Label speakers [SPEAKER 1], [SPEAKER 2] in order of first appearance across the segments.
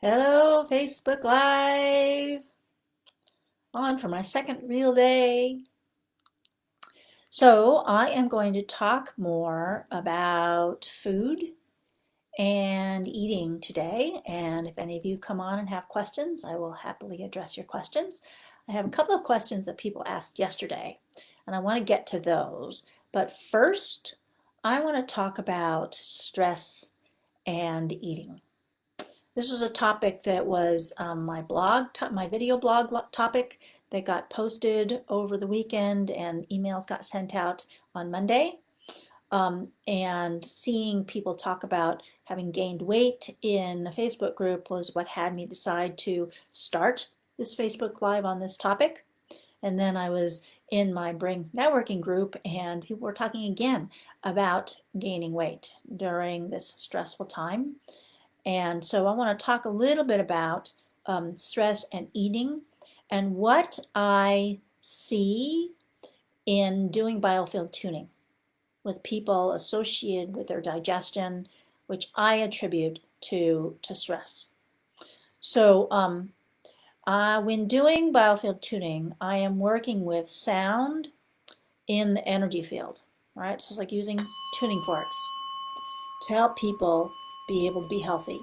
[SPEAKER 1] Hello, Facebook Live, on for my second real day. So, I am going to talk more about food and eating today. And if any of you come on and have questions, I will happily address your questions. I have a couple of questions that people asked yesterday, and I want to get to those. But first, I want to talk about stress and eating. This was a topic that was my video blog topic that got posted over the weekend and emails got sent out on Monday. And seeing people talk about having gained weight in a Facebook group was what had me decide to start this Facebook Live on this topic. And then I was in my Bring networking group and people were talking again about gaining weight during this stressful time. And so I want to talk a little bit about stress and eating and what I see in doing biofield tuning with people associated with their digestion, which I attribute to stress. So when doing biofield tuning, I am working with sound in the energy field, right? So it's like using tuning forks to help people be able to be healthy.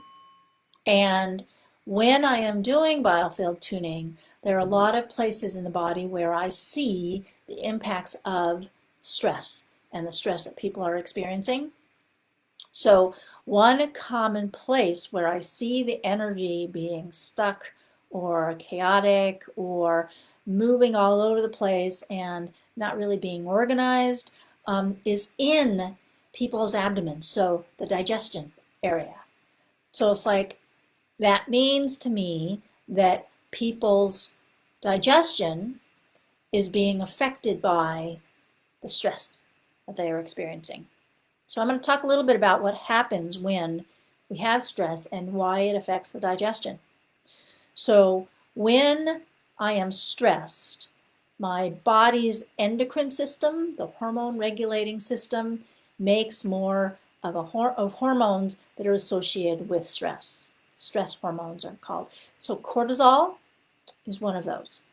[SPEAKER 1] And when I am doing biofield tuning, there are a lot of places in the body where I see the impacts of stress and the stress that people are experiencing. So one common place where I see the energy being stuck or chaotic or moving all over the place and not really being organized is in people's abdomen, so the digestion area. So it's like that means to me that people's digestion is being affected by the stress that they are experiencing. So I'm going to talk a little bit about what happens when we have stress and why it affects the digestion. So when I am stressed, my body's endocrine system, the hormone regulating system, makes more of hormones that are associated with stress. Stress hormones are called. So cortisol is one of those.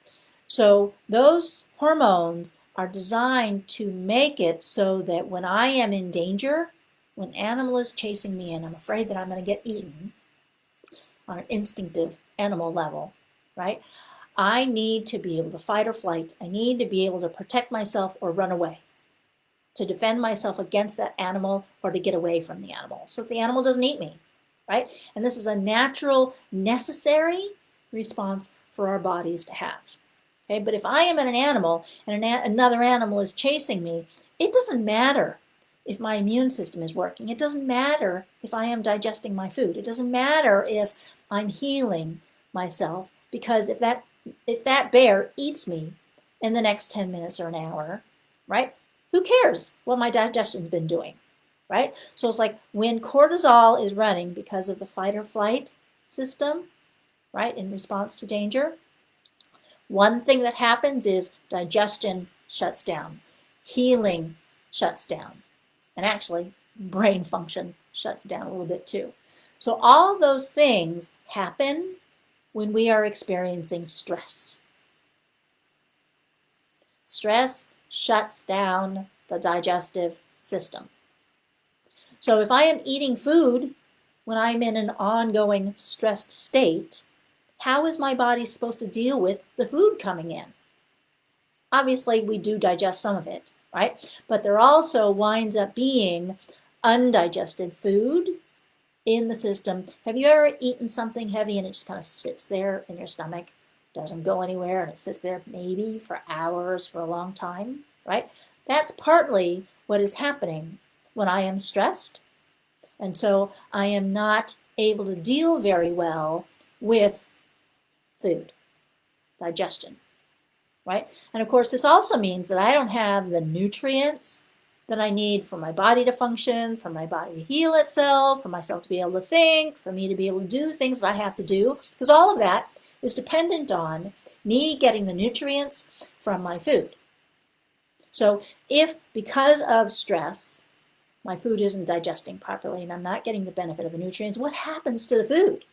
[SPEAKER 1] So those hormones are designed to make it so that when I am in danger, when an animal is chasing me and I'm afraid that I'm going to get eaten on an instinctive animal level, right? I need to be able to fight or flight. I need to be able to protect myself or run away, to defend myself against that animal or to get away from the animal so that the animal doesn't eat me, right? And this is a natural, necessary response for our bodies to have. Okay, but if I am an animal and another animal is chasing me, it doesn't matter if my immune system is working. It doesn't matter if I am digesting my food. It doesn't matter if I'm healing myself, because if that bear eats me in the next 10 minutes or an hour, right? Who cares what my digestion's been doing, right? So it's like when cortisol is running because of the fight or flight system, right, in response to danger, one thing that happens is digestion shuts down, healing shuts down, and actually brain function shuts down a little bit too. So all of those things happen when we are experiencing stress. Stress shuts down the digestive system. So if I am eating food when I'm in an ongoing stressed state, how is my body supposed to deal with the food coming in? Obviously, we do digest some of it, right? But there also winds up being undigested food in the system. Have you ever eaten something heavy and it just kind of sits there in your stomach, doesn't go anywhere, and it sits there maybe for hours, for a long time, right? That's partly what is happening when I am stressed. And so I am not able to deal very well with food, digestion, right? And of course, this also means that I don't have the nutrients that I need for my body to function, for my body to heal itself, for myself to be able to think, for me to be able to do the things that I have to do, because all of that is dependent on me getting the nutrients from my food. So if, because of stress, my food isn't digesting properly and I'm not getting the benefit of the nutrients, what happens to the food?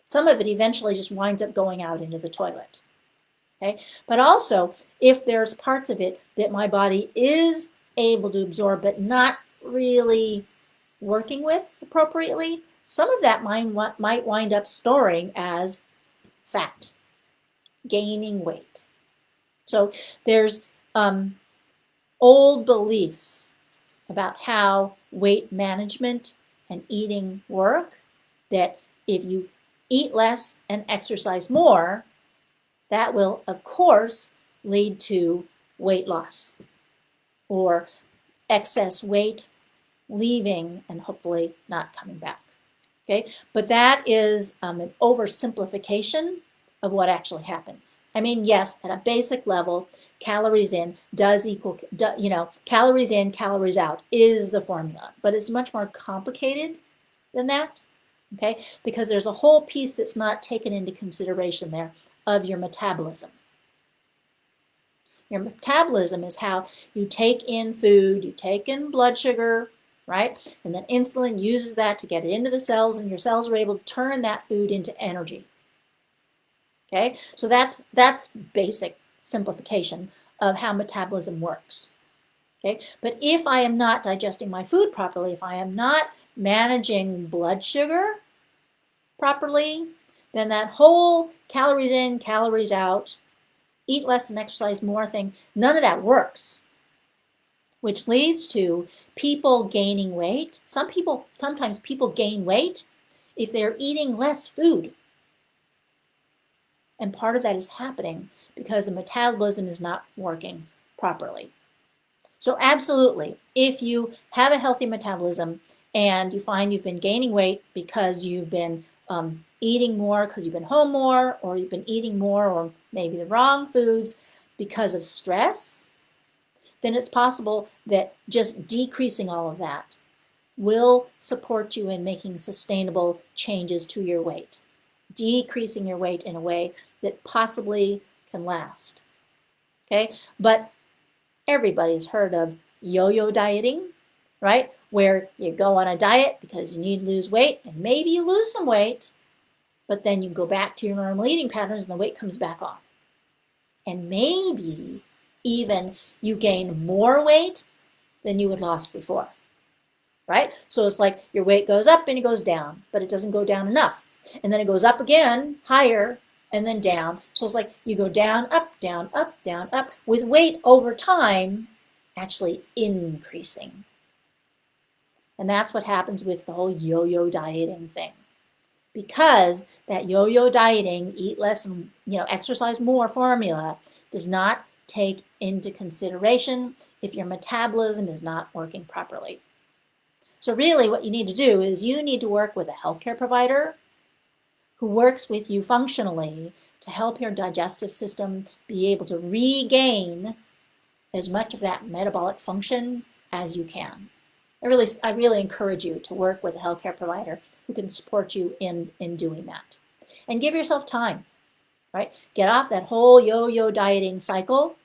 [SPEAKER 1] Some of it eventually just winds up going out into the toilet. Okay, but also if there's parts of it that my body is able to absorb but not really working with appropriately, some of that might wind up storing as fat, gaining weight. So there's old beliefs about how weight management and eating work, that if you eat less and exercise more, that will, of course, lead to weight loss or excess weight leaving and hopefully not coming back. Okay, but that is an oversimplification of what actually happens. I mean, yes, at a basic level, calories in does equal, calories in, calories out is the formula, but it's much more complicated than that, okay? Because there's a whole piece that's not taken into consideration there of your metabolism. Your metabolism is how you take in food, you take in blood sugar, right? And then insulin uses that to get it into the cells, and your cells are able to turn that food into energy. Okay, so that's basic simplification of how metabolism works. Okay, but if I am not digesting my food properly, if I am not managing blood sugar properly, then that whole calories in, calories out, eat less and exercise more thing, none of that works, which leads to people gaining weight. Sometimes people gain weight if they're eating less food. And part of that is happening because the metabolism is not working properly. So absolutely, if you have a healthy metabolism and you find you've been gaining weight because you've been eating more because you've been home more, or you've been eating more or maybe the wrong foods because of stress, then it's possible that just decreasing all of that will support you in making sustainable changes to your weight, decreasing your weight in a way that possibly can last. Okay, but everybody's heard of yo-yo dieting, right? Where you go on a diet because you need to lose weight, and maybe you lose some weight, but then you go back to your normal eating patterns and the weight comes back on. And maybe even you gain more weight than you had lost before, right? So it's like your weight goes up and it goes down, but it doesn't go down enough. And then it goes up again, higher, and then down. So it's like you go down, up, with weight over time actually increasing. And that's what happens with the whole yo-yo dieting thing. Because that yo-yo dieting, eat less and exercise more formula does not take into consideration if your metabolism is not working properly. So really what you need to do is you need to work with a healthcare provider who works with you functionally to help your digestive system be able to regain as much of that metabolic function as you can. I really encourage you to work with a healthcare provider who can support you in doing that. And give yourself time, right? Get off that whole yo-yo dieting cycle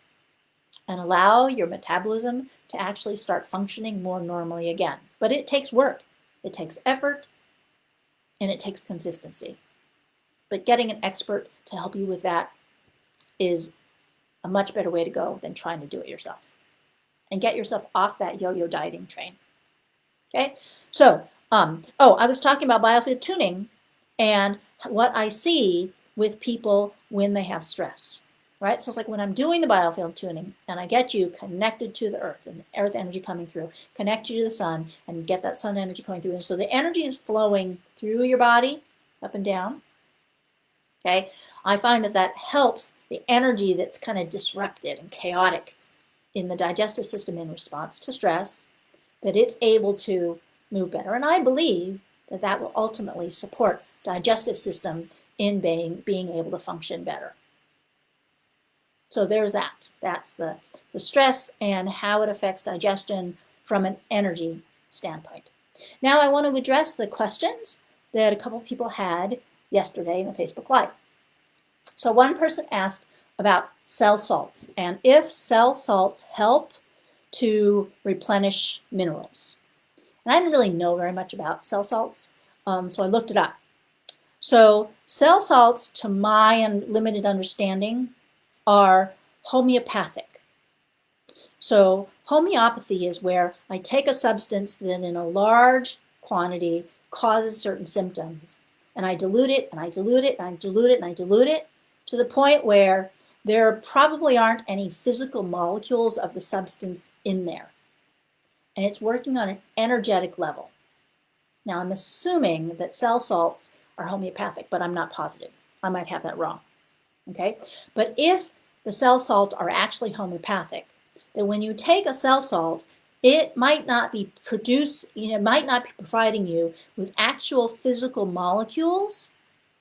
[SPEAKER 1] and allow your metabolism to actually start functioning more normally again. But it takes work, it takes effort, and it takes consistency. But getting an expert to help you with that is a much better way to go than trying to do it yourself. And get yourself off that yo-yo dieting train. Okay, so, I was talking about biofield tuning and what I see with people when they have stress, right? So it's like when I'm doing the biofield tuning and I get you connected to the earth and the earth energy coming through, connect you to the sun and get that sun energy going through. And so the energy is flowing through your body, up and down. Okay, I find that helps the energy that's kind of disrupted and chaotic in the digestive system in response to stress, that it's able to move better. And I believe that will ultimately support digestive system in being able to function better. So there's that. That's the stress and how it affects digestion from an energy standpoint. Now I want to address the questions that a couple of people had yesterday in the Facebook Live. So one person asked about cell salts and if cell salts help to replenish minerals. And I didn't really know very much about cell salts, so I looked it up. So cell salts, to my limited understanding, are homeopathic. So homeopathy is where I take a substance that in a large quantity causes certain symptoms, and I dilute it, and I dilute it, and I dilute it, and I dilute it to the point where there probably aren't any physical molecules of the substance in there. And it's working on an energetic level. Now, I'm assuming that cell salts are homeopathic, but I'm not positive. I might have that wrong. Okay? But if the cell salts are actually homeopathic, then when you take a cell salt, it might not be might not be providing you with actual physical molecules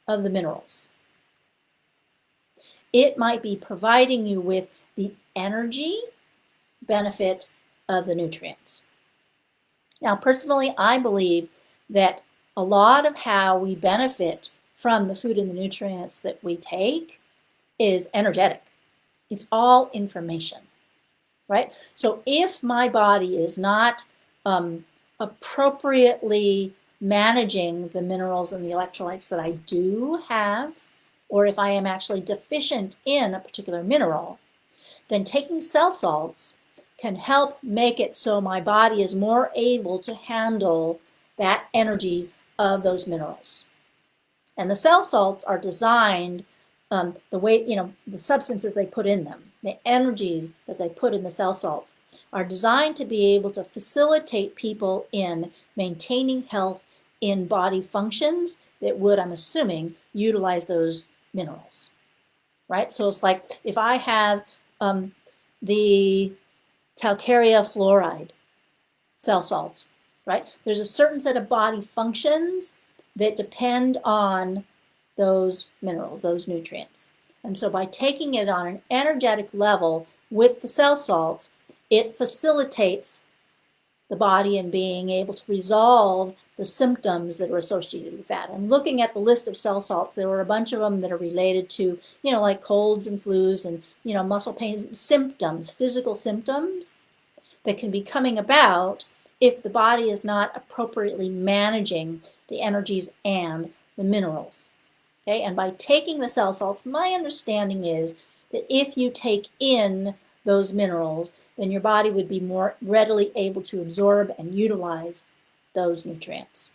[SPEAKER 1] of the minerals. It might be providing you with the energy benefit of the nutrients. Now, personally, I believe that a lot of how we benefit from the food and the nutrients that we take is energetic. It's all information, right? So if my body is not appropriately managing the minerals and the electrolytes that I do have, or if I am actually deficient in a particular mineral, then taking cell salts can help make it so my body is more able to handle that energy of those minerals. And the cell salts are designed the way, the substances they put in them, the energies that they put in the cell salts are designed to be able to facilitate people in maintaining health in body functions that would, I'm assuming, utilize those minerals, right? So it's like if I have the calcarea fluoride cell salt, right? There's a certain set of body functions that depend on those minerals, those nutrients. And so by taking it on an energetic level with the cell salts, it facilitates the body in being able to resolve the symptoms that are associated with that. And looking at the list of cell salts, there were a bunch of them that are related to, like colds and flus and, muscle pains, symptoms, physical symptoms that can be coming about if the body is not appropriately managing the energies and the minerals. Okay, and by taking the cell salts, my understanding is that if you take in those minerals, then your body would be more readily able to absorb and utilize those nutrients.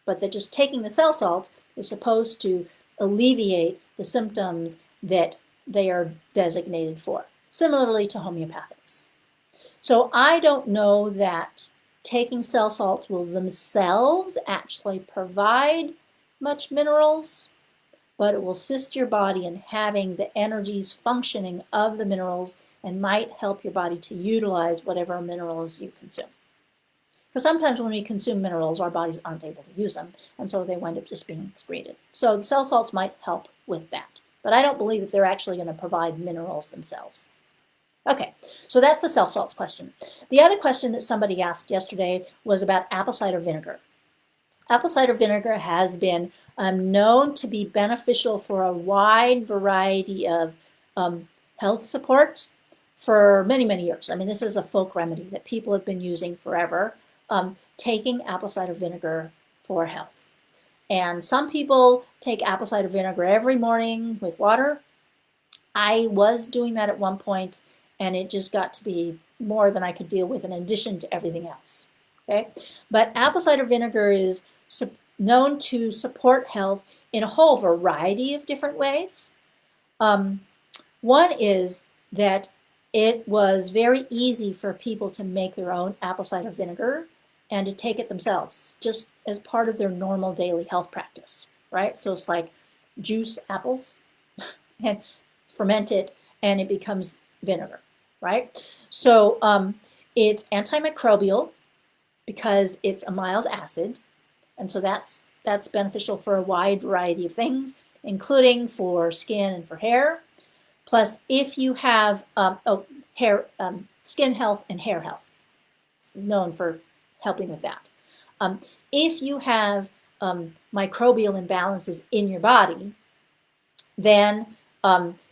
[SPEAKER 1] But that just taking the cell salts is supposed to alleviate the symptoms that they are designated for, similarly to homeopathics. So I don't know that taking cell salts will themselves actually provide much minerals, but it will assist your body in having the energies functioning of the minerals and might help your body to utilize whatever minerals you consume. Because sometimes when we consume minerals, our bodies aren't able to use them, and so they wind up just being excreted. So the cell salts might help with that, but I don't believe that they're actually going to provide minerals themselves. Okay, so that's the cell salts question. The other question that somebody asked yesterday was about apple cider vinegar. Apple cider vinegar has been known to be beneficial for a wide variety of health support for many, many years. I mean, this is a folk remedy that people have been using forever, taking apple cider vinegar for health. And some people take apple cider vinegar every morning with water. I was doing that at one point, and it just got to be more than I could deal with in addition to everything else. Okay, but apple cider vinegar is known to support health in a whole variety of different ways. One is that it was very easy for people to make their own apple cider vinegar and to take it themselves, just as part of their normal daily health practice, right? So it's like juice apples and ferment it, and it becomes vinegar, right? So it's antimicrobial because it's a mild acid, and so that's beneficial for a wide variety of things, including for skin and for hair. Plus, if you have skin health and hair health, it's known for helping with that. If you have microbial imbalances in your body, then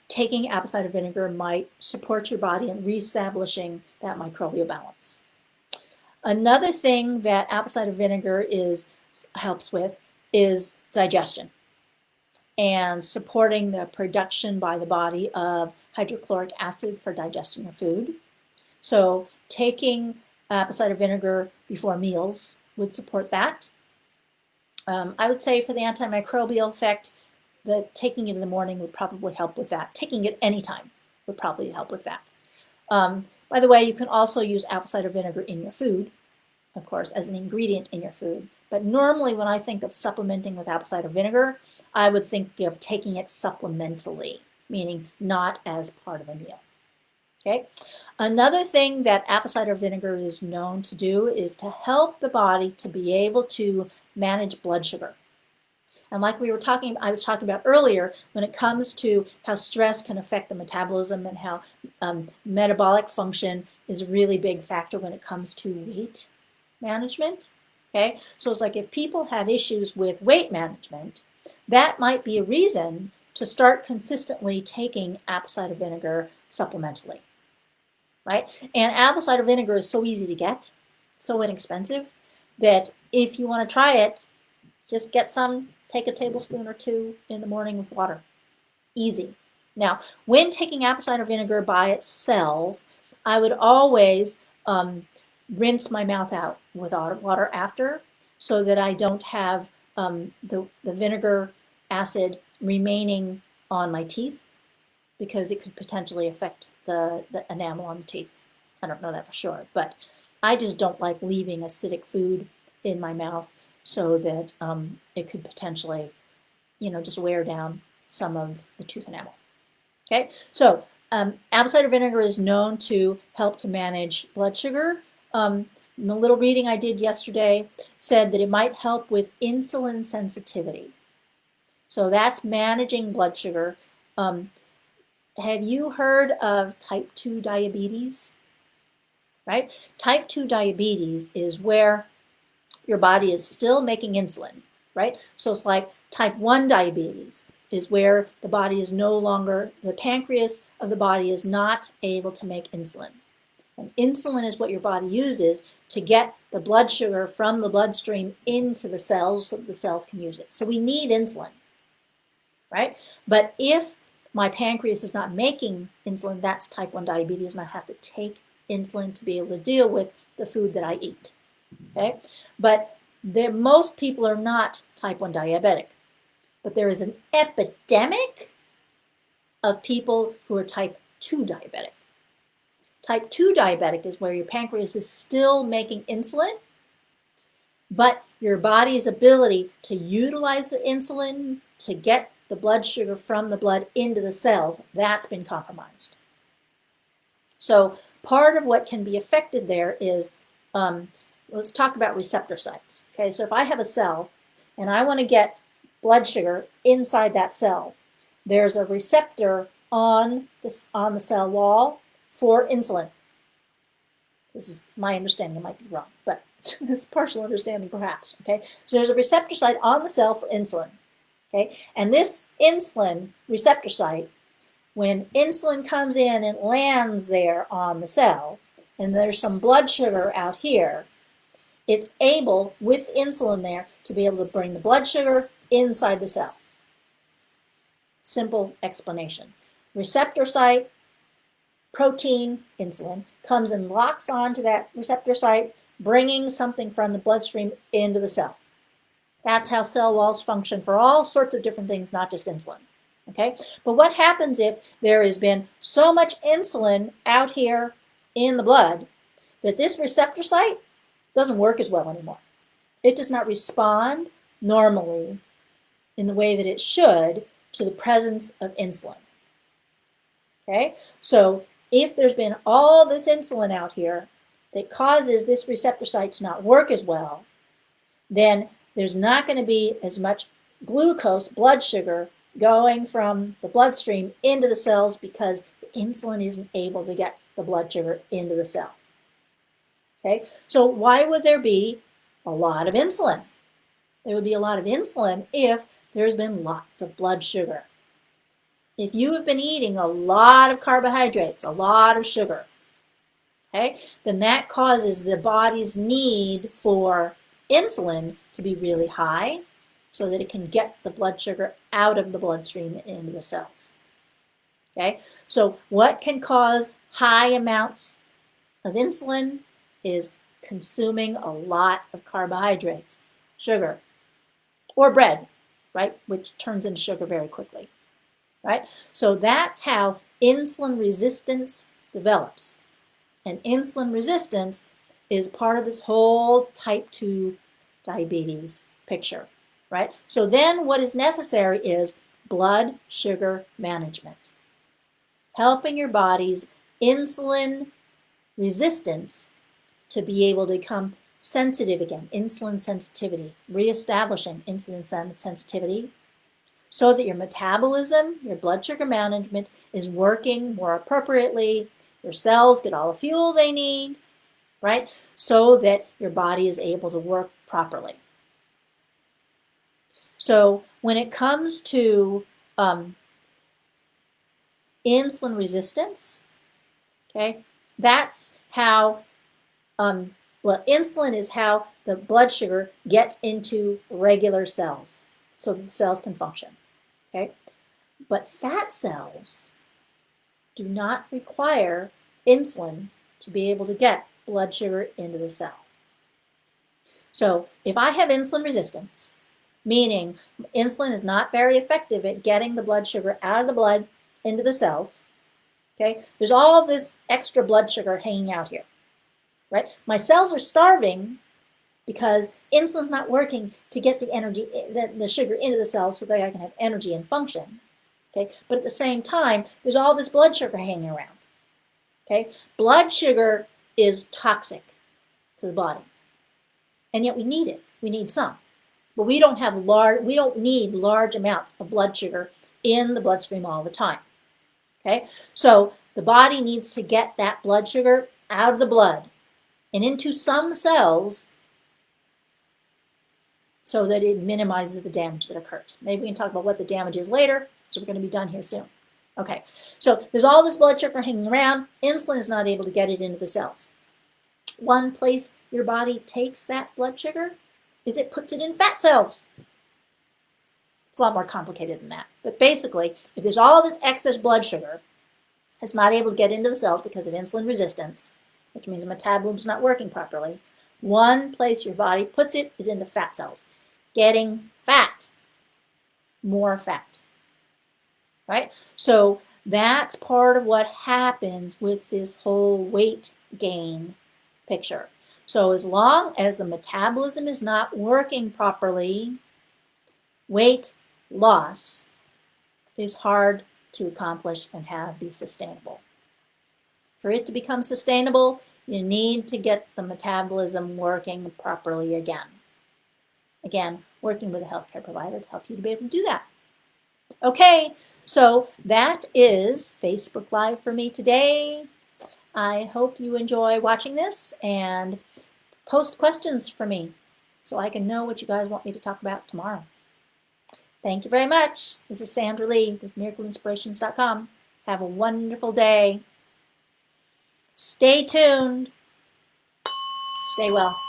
[SPEAKER 1] taking apple cider vinegar might support your body in reestablishing that microbial balance. Another thing that apple cider vinegar helps with is digestion. and supporting the production by the body of hydrochloric acid for digesting your food. So taking apple cider vinegar before meals would support that. I would say for the antimicrobial effect, taking it in the morning would probably help with that. Taking it anytime would probably help with that. By the way, you can also use apple cider vinegar in your food, of course, as an ingredient in your food. But normally when I think of supplementing with apple cider vinegar, I would think of taking it supplementally, meaning not as part of a meal. Okay. Another thing that apple cider vinegar is known to do is to help the body to be able to manage blood sugar. And like I was talking about earlier, when it comes to how stress can affect the metabolism and how metabolic function is a really big factor when it comes to weight management. Okay, so it's like if people have issues with weight management, that might be a reason to start consistently taking apple cider vinegar supplementally. Right? And apple cider vinegar is so easy to get, so inexpensive, that if you want to try it, just get some, take a tablespoon or two in the morning with water. Easy. Now, when taking apple cider vinegar by itself, I would always rinse my mouth out with water after so that I don't have the vinegar acid remaining on my teeth, because it could potentially affect the enamel on the teeth. I don't know that for sure, but I just don't like leaving acidic food in my mouth so that it could potentially, just wear down some of the tooth enamel. Okay, so apple cider vinegar is known to help to manage blood sugar. The little reading I did yesterday said that it might help with insulin sensitivity. So that's managing blood sugar. Have you heard of type 2 diabetes? Right? Type 2 diabetes is where your body is still making insulin, right? So it's like type 1 diabetes is where the body is no longer, the pancreas of the body is not able to make insulin. And insulin is what your body uses to get the blood sugar from the bloodstream into the cells so that the cells can use it. So we need insulin, right? But if my pancreas is not making insulin, that's type 1 diabetes, and I have to take insulin to be able to deal with the food that I eat. Okay? But most people are not type 1 diabetic. But there is an epidemic of people who are type 2 diabetic. Type 2 diabetic is where your pancreas is still making insulin, but your body's ability to utilize the insulin to get the blood sugar from the blood into the cells, that's been compromised. So part of what can be affected there is, let's talk about receptor sites. Okay, so if I have a cell and I want to get blood sugar inside that cell, there's a receptor on the cell wall for insulin. This is my understanding, it might be wrong, but it's partial understanding perhaps. Okay, so there's a receptor site on the cell for insulin. Okay, and this insulin receptor site, when insulin comes in and lands there on the cell, and there's some blood sugar out here, it's able, with insulin there, to be able to bring the blood sugar inside the cell. Simple explanation. Receptor site, protein, insulin, comes and locks onto that receptor site, bringing something from the bloodstream into the cell. That's how cell walls function for all sorts of different things, not just insulin. Okay? But what happens if there has been so much insulin out here in the blood that this receptor site doesn't work as well anymore? It does not respond normally in the way that it should to the presence of insulin. Okay? So if there's been all this insulin out here that causes this receptor site to not work as well, then there's not going to be as much glucose, blood sugar, going from the bloodstream into the cells because the insulin isn't able to get the blood sugar into the cell. Okay, so why would there be a lot of insulin? There would be a lot of insulin if there's been lots of blood sugar. If you have been eating a lot of carbohydrates, a lot of sugar, okay, then that causes the body's need for insulin to be really high, so that it can get the blood sugar out of the bloodstream and into the cells. Okay, so what can cause high amounts of insulin is consuming a lot of carbohydrates, sugar, or bread, right, which turns into sugar very quickly, right? So that's how insulin resistance develops. And insulin resistance is part of this whole type 2 diabetes picture, right? So then what is necessary is blood sugar management, helping your body's insulin resistance to be able to become sensitive again, insulin sensitivity, reestablishing insulin sensitivity so that your metabolism, your blood sugar management is working more appropriately, your cells get all the fuel they need, right? So that your body is able to work properly. So when it comes to insulin resistance, okay, that's how, well, insulin is how the blood sugar gets into regular cells so that the cells can function, okay? But fat cells do not require insulin to be able to get blood sugar into the cell. So if I have insulin resistance, meaning insulin is not very effective at getting the blood sugar out of the blood into the cells, okay, there's all this extra blood sugar hanging out here, right? My cells are starving because insulin's not working to get the energy, the sugar into the cells so that I can have energy and function, okay? But at the same time, there's all this blood sugar hanging around, okay? Blood sugar is toxic to the body, and yet we need it. We need some, but we don't need large amounts of blood sugar in the bloodstream all the time, okay? So the body needs to get that blood sugar out of the blood and into some cells so that it minimizes the damage that occurs. Maybe we can talk about what the damage is later, so we're going to be done here soon. Okay, so there's all this blood sugar hanging around. Insulin is not able to get it into the cells. One place your body takes that blood sugar is it puts it in fat cells. It's a lot more complicated than that. But basically, if there's all this excess blood sugar, it's not able to get into the cells because of insulin resistance, which means the metabolism's not working properly. One place your body puts it is into fat cells, getting fat, more fat, right? So that's part of what happens with this whole weight gain picture. So as long as the metabolism is not working properly, weight loss is hard to accomplish and be sustainable. For it to become sustainable, you need to get the metabolism working properly again. Again, working with a healthcare provider to help you to be able to do that. Okay, so that is Facebook Live for me today. I hope you enjoy watching this and post questions for me so I can know what you guys want me to talk about tomorrow. Thank you very much. This is Sandra Lee with miracleinspirations.com. Have a wonderful day. Stay tuned. Stay well.